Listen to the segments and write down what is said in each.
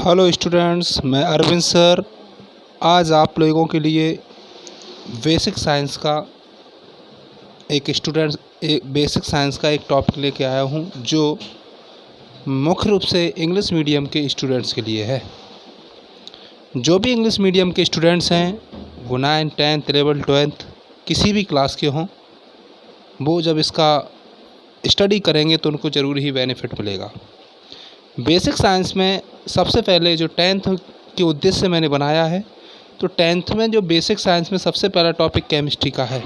Hello students, मैं Arvind sir आज आप लोगों के लिए बेसिक साइंस का एक टॉपिक लेके आया हूं जो मुख्य रूप से इंग्लिश मीडियम के स्टूडेंट्स के लिए है। जो भी इंग्लिश मीडियम के स्टूडेंट्स हैं वो 9, 10, 11, 12 किसी भी क्लास के हों, वो जब इसका स्टडी करेंगे तो उनको ज़रूर ही बेनिफिट मिलेगा। बेसिक साइंस में सबसे पहले जो 10th के उद्देश्य से मैंने बनाया है, तो 10th में जो बेसिक साइंस में सबसे पहला टॉपिक केमिस्ट्री का है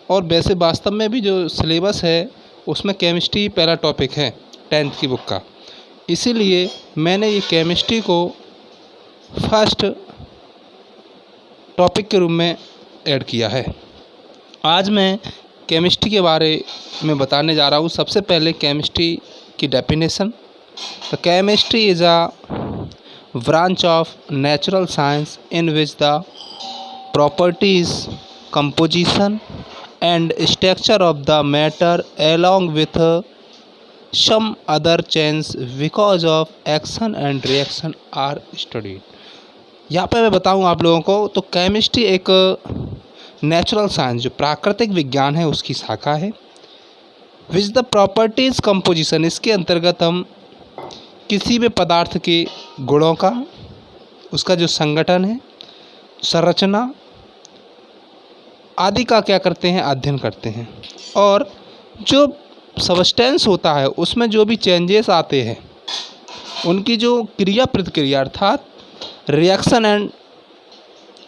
और वैसे वास्तव में भी जो सिलेबस है उसमें केमिस्ट्री पहला टॉपिक है 10th की बुक का। इसीलिए मैंने ये केमिस्ट्री को फर्स्ट टॉपिक के रूप में ऐड किया है। आज मैं केमिस्ट्री के बारे में बताने जा रहा हूँ। सबसे पहले केमिस्ट्री की definition. The chemistry is a branch of natural science in which the properties, composition and structure of the matter along with some other changes because of action and reaction are studied। यहाँ पे मैं बताऊँ आप लोगों को, तो chemistry एक natural science जो प्राकृतिक विज्ञान है उसकी शाखा है। विच द प्रॉपर्टीज़ कंपोजिशन, इसके अंतर्गत हम किसी भी पदार्थ के गुणों का, उसका जो संगठन है, संरचना आदि का क्या करते हैं, अध्ययन करते हैं। और जो सब्सटेंस होता है उसमें जो भी चेंजेस आते हैं उनकी जो क्रिया प्रतिक्रिया अर्थात reaction and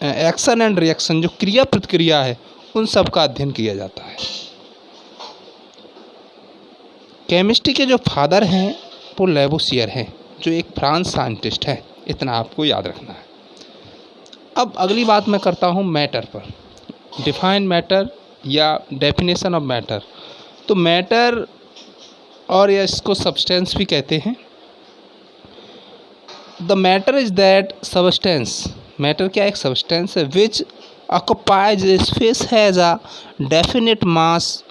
action and reaction, जो क्रिया प्रतिक्रिया है उन सब का अध्ययन किया जाता है। केमिस्ट्री के जो फादर हैं वो लेवोसियर है, जो एक फ्रांस साइंटिस्ट है। इतना आपको याद रखना है। अब अगली बात मैं करता हूँ मैटर पर। डिफाइन मैटर या डेफिनेशन ऑफ मैटर। तो मैटर और या इसको सब्सटेंस भी कहते हैं। The matter is that substance, matter क्या एक सब्सटेंस है which occupies space has a definite mass,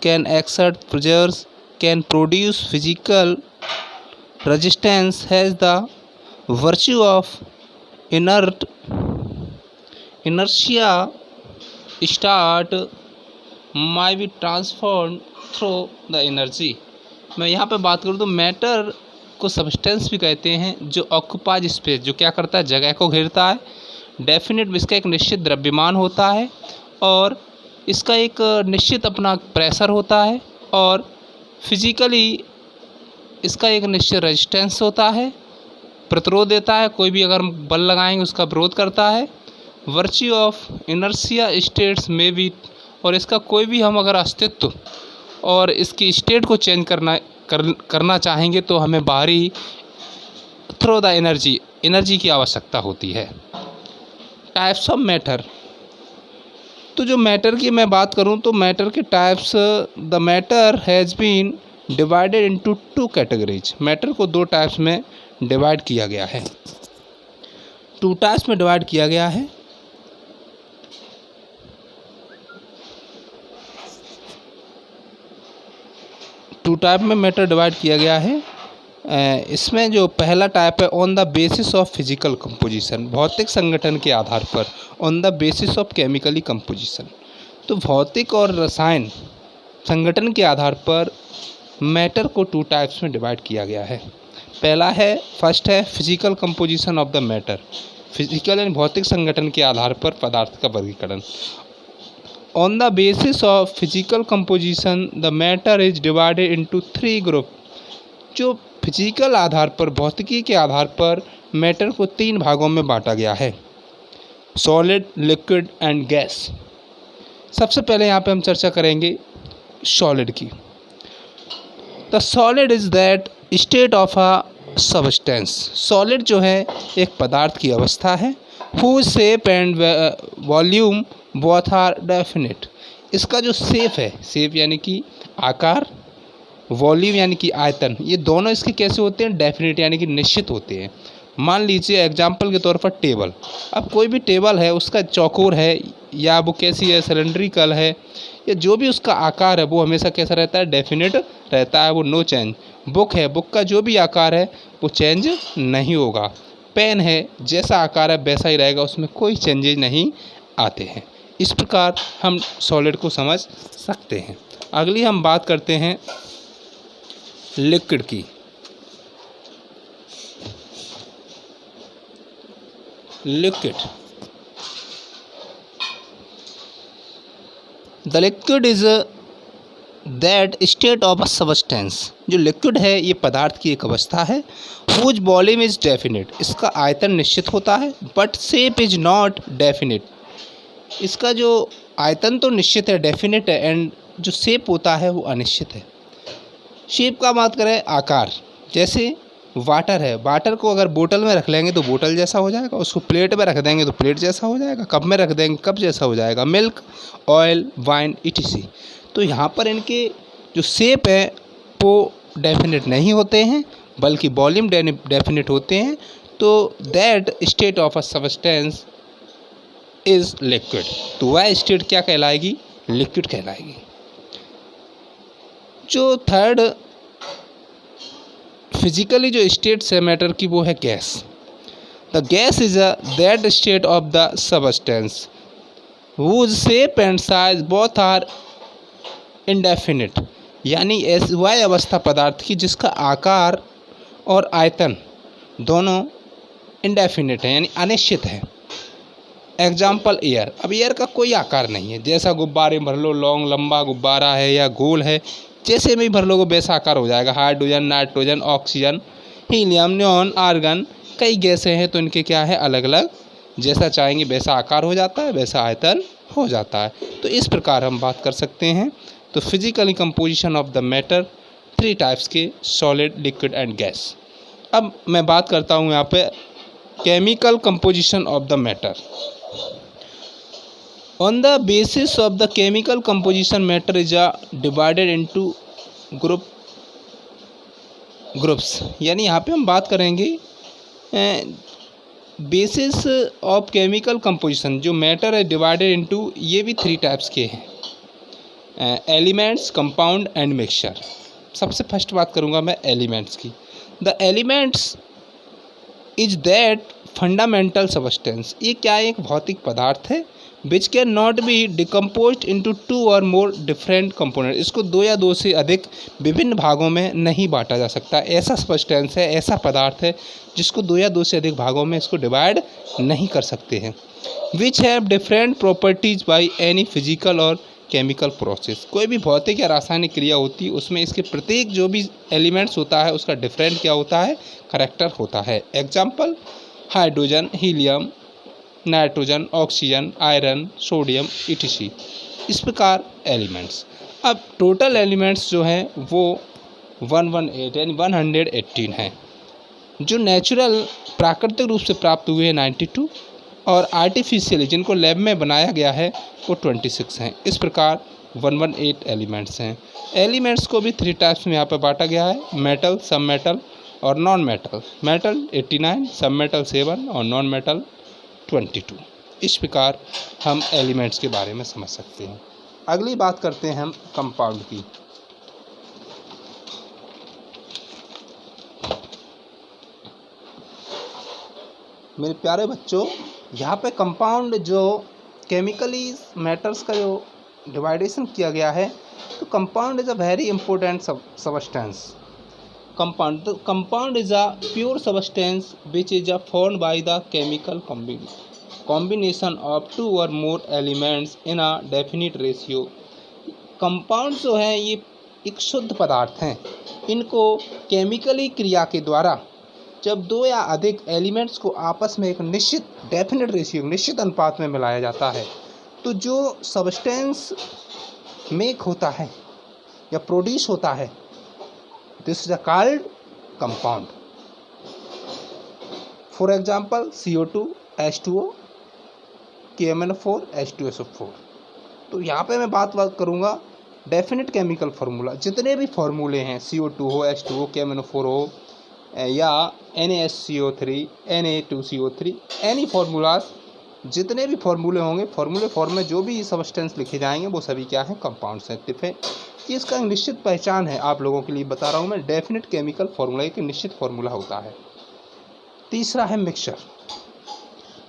can exert pressures, can produce physical resistance, has the virtue of inertia, start, might be transformed through the energy। मैं यहाँ पे बात करूँ तो matter को सब्सटेंस भी कहते हैं जो ऑक्युपाइज स्पेस, जो क्या करता है, जगह को घेरता है। डेफिनेट, इसका एक निश्चित द्रव्यमान होता है और इसका एक निश्चित अपना प्रेशर होता है और फिजिकली इसका एक निश्चित रेजिस्टेंस होता है, प्रतिरोध देता है। कोई भी अगर बल लगाएंगे उसका विरोध करता है। वर्च्यू ऑफ इनर्शिया स्टेट्स में भी, और इसका कोई भी हम अगर अस्तित्व और इसकी स्टेट को चेंज करना चाहेंगे तो हमें बाहरी थ्रू द एनर्जी की आवश्यकता होती है। Types of matter. तो जो मैटर की मैं बात करूं तो मैटर के types, the matter has been divided into 2 categories. Matter को 2 टाइप्स में डिवाइड किया गया है, 2 टाइप्स में डिवाइड किया गया है। टू टाइप में मैटर डिवाइड किया गया है। इसमें जो पहला टाइप है on the basis of physical composition, भौतिक संगठन के आधार पर। On the basis of chemically composition, तो भौतिक और रसायन संगठन के आधार पर मैटर को 2 टाइप्स में डिवाइड किया गया है। पहला है, फर्स्ट है physical composition of the matter, physical यानी भौतिक संगठन के आधार पर पदार्थ का वर्गीकरण। On the basis of physical composition the matter is divided into 3 group. जो फिजिकल आधार पर, भौतिकी के आधार पर मैटर को 3 भागों में बांटा गया है, सॉलिड, लिक्विड एंड गैस। सबसे पहले यहाँ पे हम चर्चा करेंगे सॉलिड की। The solid is that state of a substance. Solid जो है एक पदार्थ की अवस्था है। Whose shape and volume both are definite. इसका जो शेप है, शेप यानी कि आकार, वॉल्यूम यानी कि आयतन, ये दोनों इसके कैसे होते हैं, डेफिनेट यानी कि निश्चित होते हैं। मान लीजिए एग्जाम्पल के तौर पर टेबल। अब कोई भी टेबल है उसका चौकोर है या वो कैसी है, सिलेंड्रिकल है, या जो भी उसका आकार है वो हमेशा कैसा रहता है, डेफिनेट रहता है, वो नो चेंज। बुक है, बुक का जो भी आकार है वो चेंज नहीं होगा। पेन है, जैसा आकार है वैसा ही रहेगा, उसमें कोई चेंजेज नहीं आते हैं। इस प्रकार हम सॉलिड को समझ सकते हैं। अगली हम बात करते हैं लिक्विड की। Liquid, the liquid is that state of a substance. जो लिक्विड है ये पदार्थ की एक अवस्था है। हुज वॉल्यूम इज डेफिनिट, इसका आयतन निश्चित होता है। But shape is not definite, इसका जो आयतन तो निश्चित है, डेफिनिट है, एंड जो शेप होता है वो अनिश्चित है। शेप का बात करें आकार, जैसे वाटर है, वाटर को अगर बोतल में रख लेंगे तो बोतल जैसा हो जाएगा, उसको प्लेट में रख देंगे तो प्लेट जैसा हो जाएगा, कप में रख देंगे कप जैसा हो जाएगा। Milk, oil, wine, etc। तो यहाँ पर इनके जो शेप है वो डेफिनेट नहीं होते हैं, बल्कि वॉल्यूम डेफिनेट होते हैं। तो that state of a substance is liquid, तो वह स्टेट क्या कहलाएगी? लिक्विड कहलाएगी। जो थर्ड फिजिकली जो स्टेट्स है मैटर की वो है gas. The gas is a that state of the substance whose shape and size both are indefinite, यानी ऐसी वह अवस्था पदार्थ की जिसका आकार और आयतन दोनों इंडेफिनिट है, यानी अनिश्चित है। एग्जाम्पल एयर, अब एयर का कोई आकार नहीं है, जैसा गुब्बारे भर लो, लॉन्ग लंबा गुब्बारा है या गोल है, जैसे में भर लोगे वैसा आकार हो जाएगा। Hydrogen, nitrogen, oxygen, helium, neon, argon, कई गैसें हैं तो इनके क्या है अलग अलग, जैसा चाहेंगे वैसा आकार हो जाता है, वैसा आयतन हो जाता है। तो इस प्रकार हम बात कर सकते हैं। तो physically composition of the matter, 3 types के, सॉलिड, लिक्विड एंड गैस। अब मैं बात करता हूँ यहाँ पे chemical composition of the matter. On the basis of the chemical composition, matter is divided into groups, यानी यहाँ पे हम बात करेंगे बेसिस ऑफ केमिकल कंपोजिशन। जो मैटर है डिवाइडेड इनटू, ये भी 3 टाइप्स के हैं, एलिमेंट्स, कंपाउंड एंड मिक्सचर। सबसे फर्स्ट बात करूँगा मैं एलिमेंट्स की। The elements is that fundamental substance, ये क्या है? एक भौतिक पदार्थ है which can not be decomposed into 2 और मोर डिफरेंट कंपोनेंट, इसको 2 या 2 से अधिक विभिन्न भागों में नहीं बांटा जा सकता। ऐसा सब्सटेंस है, ऐसा पदार्थ है जिसको 2 या 2 से अधिक भागों में इसको डिवाइड नहीं कर सकते हैं। Which have different properties by any physical और केमिकल प्रोसेस, कोई भी भौतिक या रासायनिक क्रिया होती है उसमें इसके प्रत्येक जो भी एलिमेंट्स होता है उसका डिफरेंट क्या होता है? करैक्टर होता है। Example hydrogen, helium, nitrogen, oxygen, iron, sodium, etc। इस प्रकार एलिमेंट्स। अब टोटल एलिमेंट्स जो हैं वो 118 यानी 118 हैं। जो नेचुरल प्राकृतिक रूप से प्राप्त हुए हैं 92, और आर्टिफिशियल जिनको लैब में बनाया गया है वो 26 हैं। इस प्रकार 118 एलिमेंट्स हैं। एलिमेंट्स को भी 3 टाइप्स में यहाँ पर बांटा गया है, मेटल, सब मेटल और नॉन मेटल। मेटल 89, सब मेटल 7 और नॉन मेटल 22। इस प्रकार हम एलिमेंट्स के बारे में समझ सकते हैं। अगली बात करते हैं हम कंपाउंड की। मेरे प्यारे बच्चों, यहाँ पे कंपाउंड जो केमिकली मैटर्स का जो डिवाइडेशन किया गया है, तो compound is a very important substance. Compound is a pure substance which is formed by the chemical combination of 2 or more elements in a definite ratio। Compound जो हैं ये एक शुद्ध पदार्थ हैं, इनको केमिकली क्रिया के द्वारा जब 2 या अधिक एलिमेंट्स को आपस में एक निश्चित डेफिनेट रेशियो, निश्चित अनुपात में मिलाया जाता है, तो जो सब्सटेंस मेक होता है या प्रोड्यूस होता है, this is called compound। For example CO2, H2O, KMnO4, H2SO4। तो यहाँ पे मैं बात करूँगा डेफिनेट केमिकल फार्मूला। जितने भी फार्मूले हैं, CO2 हो, H2O, KMnO4 हो, या NaSCO3, Na2CO3, एनी फार्मूलाज जितने भी फॉर्मूले होंगे, फॉर्मूले फॉर्म में जो भी सब्सटेंस लिखे जाएंगे वो सभी क्या है, कंपाउंड्स हैं। कि इसका एक निश्चित पहचान है, आप लोगों के लिए बता रहा हूँ मैं, डेफिनेट केमिकल फॉर्मूला, एक निश्चित फॉर्मूला होता है। तीसरा है mixture.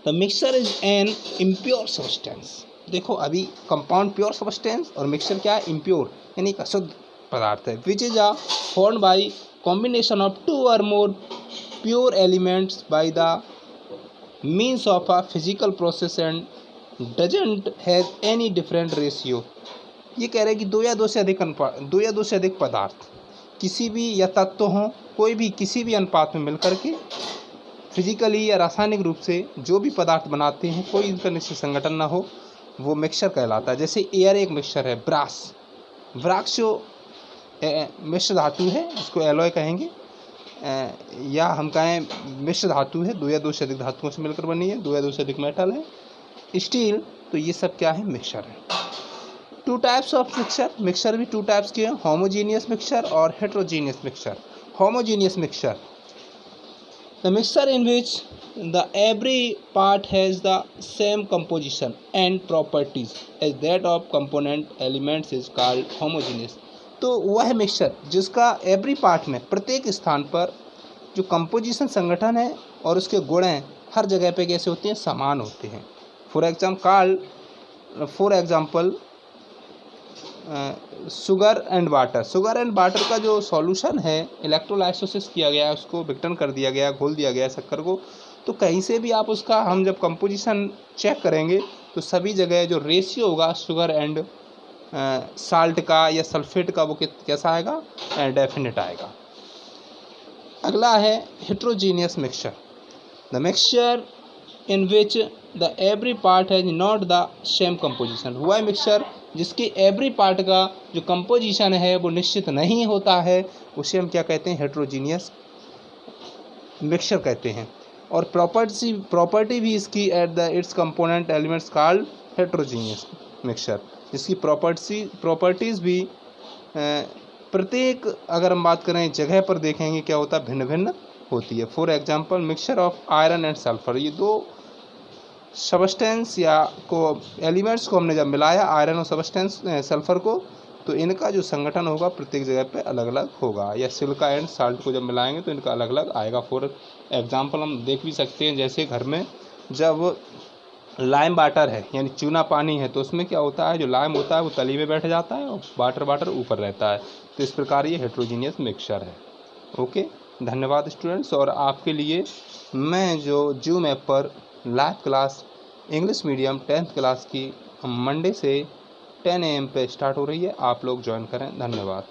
The mixture is an impure substance. देखो अभी कंपाउंड प्योर सब्सटेंस और मिक्सचर क्या है, इम्प्योर यानी एक अशुद्ध पदार्थ है। Which is a formed by combination of 2 और मोर pure elements by the means of a physical process and doesn't has any different ratio. ये कह रहे हैं कि दो या दो से अधिक पदार्थ किसी भी या तत्व हों, कोई भी किसी भी अनुपात में मिलकर के फिजिकली या रासायनिक रूप से जो भी पदार्थ बनाते हैं, कोई इनका निश्चित संगठन ना हो, वो मिक्सचर कहलाता है। जैसे एयर एक मिक्सचर है, ब्रास जो मिश्र धातु है, इसको एलॉय कहेंगे, या हम कहें मिश्र धातु है, 2 या 2 से अधिक धातुओं से मिलकर बनी है, 2 या 2 से अधिक मेटल है, स्टील, तो ये सब क्या है, मिक्सचर है। 2 टाइप्स ऑफ मिक्सचर भी 2 टाइप्स के हैं, होमोजीनियस मिक्सचर और heterogeneous mixture. Homogeneous mixture, the mixture in which the every part has the same composition and properties as that of component elements is called homogeneous। तो वह mixture जिसका every part में, प्रत्येक स्थान पर जो कंपोजिशन संगठन है और उसके गुण हैं, हर जगह पे कैसे होते हैं, समान होते हैं। For example sugar and water का जो सॉल्यूशन है, इलेक्ट्रोलाइसिस किया गया है, उसको विघटन कर दिया गया, घोल दिया गया शक्कर को, तो कहीं से भी आप उसका, हम जब कंपोजिशन चेक करेंगे तो सभी जगह जो रेशियो होगा शुगर एंड साल्ट का या सल्फेट का, वो कैसा आएगा, डेफिनेट आएगा। अगला है heterogeneous mixture. The mixture in which the every part has not the same composition. हुआ है मिक्सचर जिसके एवरी पार्ट का जो कंपोजिशन है वो निश्चित नहीं होता है, उसे हम क्या कहते हैं, हेट्रोजीनियस मिक्सचर कहते हैं। और प्रॉपर्टी भी इसकी at the it's component elements called heterogeneous mixture, जिसकी प्रॉपर्टीज़ भी प्रत्येक, अगर हम बात करें जगह पर देखेंगे क्या होता है, भिन्न भिन्न होती है। For example mixture of iron and sulphur, ये 2 सब्सटेंस या को एलिमेंट्स को हमने जब मिलाया, आयरन और सल्फर को, तो इनका जो संगठन होगा प्रत्येक जगह पे अलग अलग होगा। या सिलिका एंड साल्ट को जब मिलाएंगे तो इनका अलग अलग आएगा। फॉर एग्जांपल हम देख भी सकते हैं, जैसे घर में जब लाइम वाटर है यानी चूना पानी है, तो उसमें क्या होता है, जो लाइम होता है वो तली में बैठ जाता है और वाटर ऊपर रहता है। तो इस प्रकार ये हेट्रोजीनियस मिक्सचर है। ओके, धन्यवाद स्टूडेंट्स। और आपके लिए मैं जो जूम ऐप पर live class English medium 10th class की मंडे से 10 AM पे स्टार्ट हो रही है, आप लोग ज्वाइन करें। धन्यवाद।